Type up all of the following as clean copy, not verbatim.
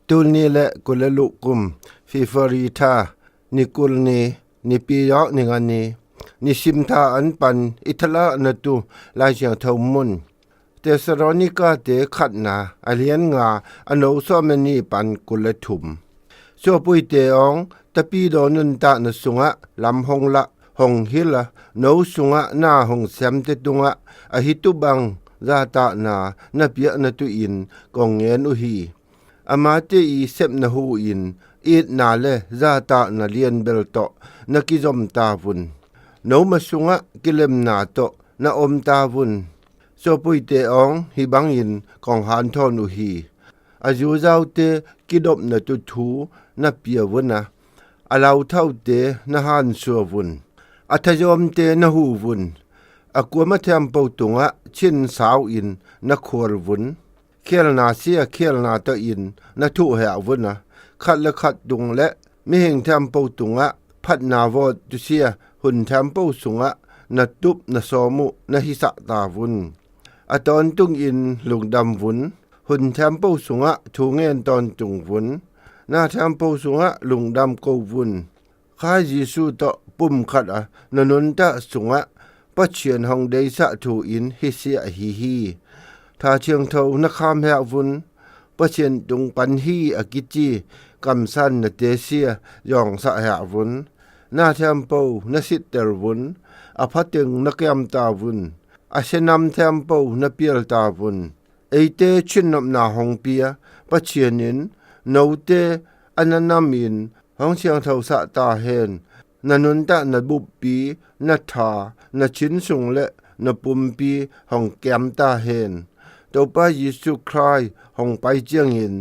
ตุลนี้และกุลลุกุมฟิฟรีทานิกุลนีนิปิยะนิงันนีนิสิมทาอันปันอิทละนตุลายเจียงทมุนเตสรอนิกาเตขัดนาอเลียนงาอโนซอมนีปันกุลทุมสัวปุยเตองตะปีโดนุนตะนสุงะลำหงละหงหิละโนสุงะนาหงแซมเตตุงะอหิตุบังซาตะนานเปียนตุอินกองเงนอุฮีอามาเตอีเซบนะฮูอินอีดนาเลซาตะนาเลียนเบลโตนะกิซอมตาวุนโนมาสุงะกิเลมนาโตนะอมตาวุนโซปุยเตองฮิบังอินกองหานทอนุฮีอาจูซาวเตกิดบนะตุทูนะเปียวุนะอาลาวเท่าเตนะหานสัววุนอัทยอมเตนะฮูวุนอากวมะเทมเปาตุงะชินสาวอินนะขวรวุนเคียลนาเสียเคียลนาตะอินนะทุเหวุนนะขัดและขัดดุงและมิเหงเทมเปาตุงะพัดนาวอตุเสียหุ่นเทมเปาสุงะนะตุบนะซอมุนะหิสะตาวุนอะตอนตุงอินลุงดำวุนหุ่นเทมเปาสุงะทูเงนตอนตุงวุนนาเทมเปาสุงะลุงดำโกวุนข้ายิสูตะปุ่มขัดอะนนุนตะสุงะปะเชียนหองเดสะทูอินฮิเสียฮีฮีทาเชียงเทานะคามแหวุนปะเชียนตุงปันฮีอกิจีกำสันนะเตเสียยองสะแหวุนนาเทมเปานะสิเตรวุนอภัตึงนะแกมตาวุนอาเชนำเทมเปานะเปียลตาวุนเอเตชินนบนาหองเปียปะเชียนินโนเตอันนามินหองเชียงเทาสะตาเฮนนานุนตะนะบุปปีนะทานะชินสุงและนะปุมปีหองแกมตาเฮนตปะยิสุครายหองไปเจียงอิน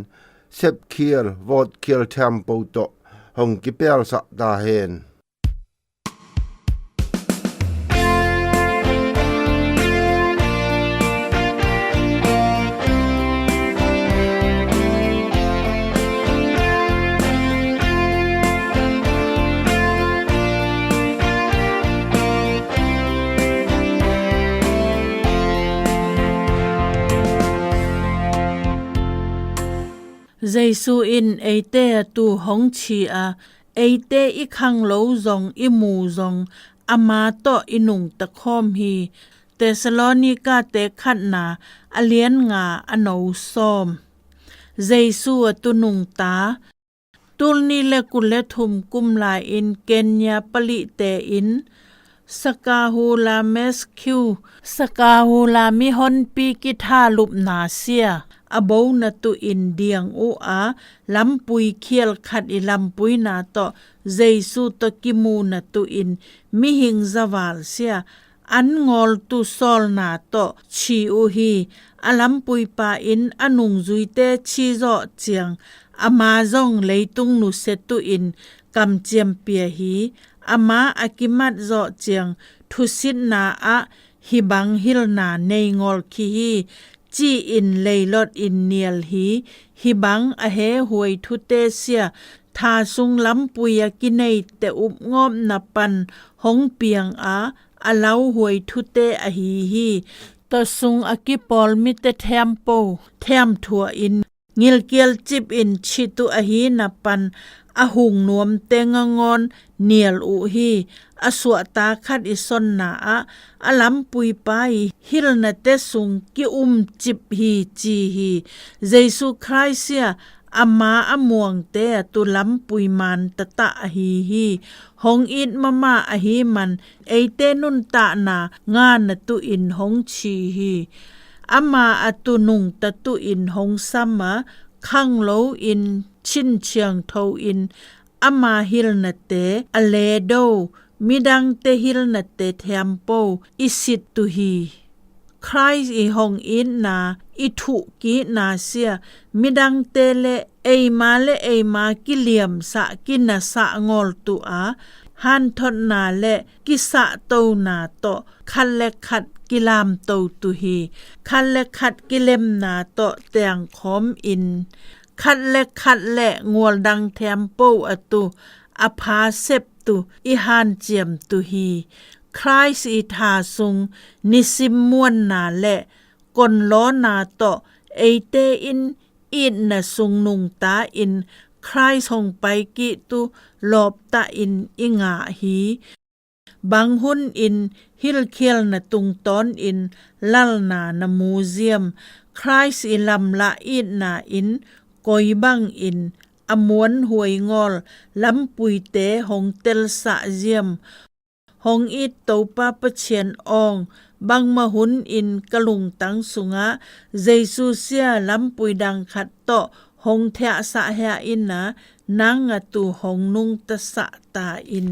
เซบเคียลวอดเคียลเทมเปาโตหองกิเปลสะตาเฮนJesu in eite tu hong chi a eite I khang lo zong I mu zong ama to inung ta khom hi Thessalonica te khat na alien nga ano som Jesu tu nung ta tul ni le kule thum kum la in Kenya pali te in Sakahula mescu Sakahula mi hon pi ki tha lup na sia abou na tu in diang o a lampui khiel khat I lampui na to Jesu to kimu na tu in mi hing zawal sia an ngol tu sol na to chi u hi alampui pa in anung zuite chi zo chiang ama zong leitung nu se tu in kam chiam pia hi ama akimat zo chiang thusit na a hibang hil na nei ngol khi hi chi in leilot in nial hi hibang a he huai thu te sia tha sung lampuya kinei te up ngom na pan hong piang a alau huai thu te a hi to sung akipol mi te tempo them thua in ngil kiel chip in chitu a hi na pan a hung nuam te ngangon nial u hi aswa ta khat ison na a alam pui pai hil na te sung ki chip hi chi hi Jesu Christ ya ama amuang te tu lam pui man tata hi hong it mama a hi man eite nun ta na nga na tu in hong chi hi ama atu nung ta tu in hong sama khang lo in chin chiang tho in ama hil na te aledo midang te hil na te tempo isit tu hi Christ I hong in na I thu ki na sia midang te le ei ma ki liam sa ki na sa ngol tu a han thon na le ki sa to na to khal le khat ki lam to tu hi khal le khat ki lem na to teng khom in khat le ngol dang tempo atu apha sep tu I han chiam tu hi Christ I tha sung nisim muan na le kon lo na to eite in อินนะสุงนุงตาอินใครส่งไปกิตุลอบตาอินอิงาหีบางหุนอินฮิลเคียลนะตุงตอนอินลัลนานะมูเซียมใครสิลำละอินนาอินกอยบังอินอมวนหวยงอลลำปุยเตหงเตลสะเจียมหงอิดเตาปาปะเชียนอองบังมหุนอินกะลุงตังสุงะเจซูเซียลำปุยดังขัดโตหงเทะสะเฮอินนะนางอตุหงนุงตะสะตาอิน